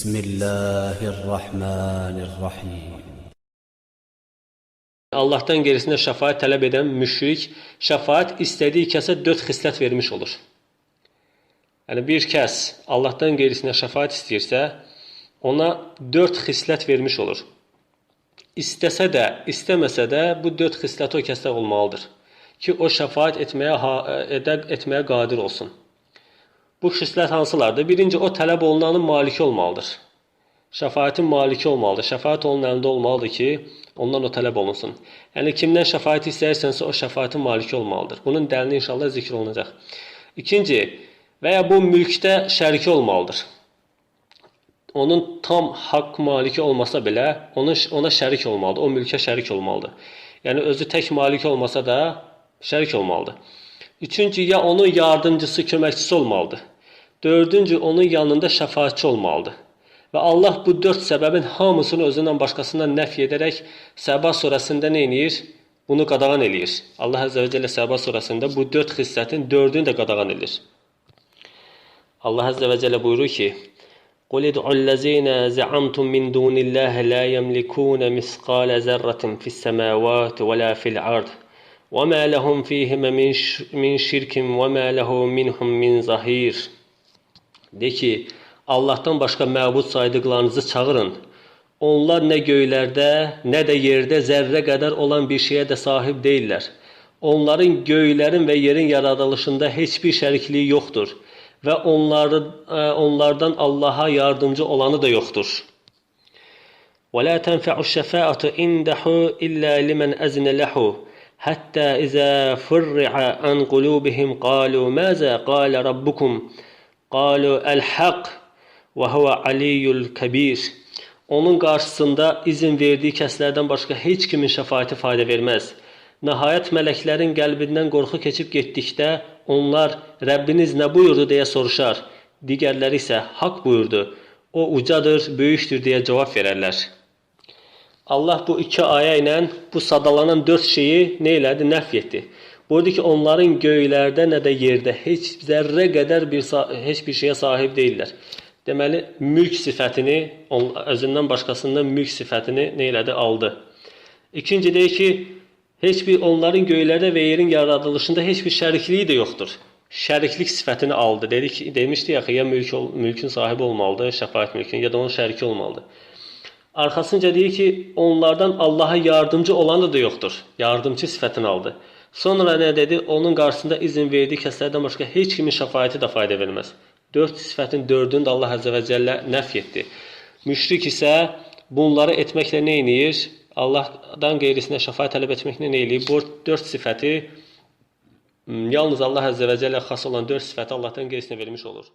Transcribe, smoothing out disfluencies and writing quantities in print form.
Bismillahirrahmanirrahim. Allah'tan gerisinde şəfaət tələb edən müşrik şəfaət istədiyi kəsə 4 xislət vermiş olur. Yəni bir kəs Allah'tan gerisində şəfaət istəyirsə, ona 4 xislət vermiş olur. İstəsə də, istəməsə də bu 4 xislət o kəsdə olmalıdır ki, o şəfaət etməyə qadir olsun. Bu xislət hansılardır? Birinci, o tələb olunanın maliki olmalıdır. Şəfaətin maliki olmalıdır. Şəfaət onun əlində olmalıdır ki, ondan o tələb olunsun. Yəni kimdən şəfaət istəyirsənsə, o şəfaətin maliki olmalıdır. Bunun dəlili inşallah zikr olunacaq. İkinci, və ya bu mülkdə şəriki olmalıdır. Onun tam haqq maliki olmasa belə, ona şərik olmalıdır. O mülkə şərik olmalıdır. Yəni özü tək maliki olmasa da şərik olmalıdır. Üçüncü, ya onun yardımcısı, köməkçisi olmalıdır. Dördüncü, onun yanında şəfaətçi olmalıdır. Və Allah bu 4 səbəbin hamısını özündən başqasından nəfi edərək Səba surəsində nə edir? Bunu qadağan eləyir. Allah Əzzə və Cəllə Səba surəsində bu 4 xislətin 4'ünü də qadağan edir. Allah Əzzə və Cəllə buyurur ki: "Qul id'u'l-lezîne za'amtum min dûnillâhi lâ yemlikûne misqâle zerratin fis-semâvâti ve lâ fil-ard. Ve mâ lehum fîhime min şirkin ve mâ lehu minhum min zahîr." De ki, Allah'tan başqa məbud saydıqlarınızı çağırın. Onlar nə göylərdə, nə də yerdə zərrə qədər olan bir şeyə də sahib deyirlər. Onların göylərin və yerin yaradılışında heç bir şərikliyi yoxdur. Və onlardan Allaha yardımcı olanı da yoxdur. وَلَا تَنْفَعُ الشَّفَاءَةُ إِنْدَهُ إِلَّا لِمَنْ أَذْنَ لَهُ حَتَّى إِذَا فُرِّعَ عَنْ قُلُوبِهِمْ قَالُوا مَاذَا قَالَ رَبُّكُمْ قَالُوا الْحَقُّ وَهُوَ عَلِيُّ الْكَبِيرُ. Onun qarşısında izin verdiyi kəslərdən başqa heç kimin şəfaəti fayda verməz. Nəhayət mələklərin qəlbindən qorxu keçib getdikdə onlar Rəbbiniz nə buyurdu deyə soruşar. Digərləri isə haqq buyurdu. O ucadır, böyükdür deyə cavab verərlər. Allah bu 2 ayə ilə bu sadalanan 4 şeyi nə elədi? Nəf etdi. Buyurdu ki, onların göylərdə nə də yerdə heç zərrə qədər heç bir şeyə sahib deyirlər. Deməli, mülk sifətini, özündən başqasından mülk sifətini nə elədi? Aldı. İkinci deyir ki, heç bir onların göylərdə və yerin yaradılışında heç bir şərikliyi də yoxdur. Şəriklik sifətini aldı. Demişdi ya, ya mülkün sahibi olmalıdır, şəfaət mülkün, ya da onun şəriki olmalıdır. Arxasınca deyir ki, onlardan Allaha yardımcı olanı da yoxdur. Yardımcı sifətini aldı. Sonra nə dedi? Onun qarşısında izin verdiyi kəslərdən başqa heç kimin şəfaəti də fayda verməz. 4 sifətin 4'ünü də Allah Əzzə və Cəllə nəf etdi. Müşrik isə bunları etməklə nə edir? Allahdan qeyrisində şəfaət tələb etməklə nə edir? Bu 4 sifəti yalnız Allah Əzzə və Cəllə xas olan 4 sifəti Allahdan qeyrisinə vermiş olur.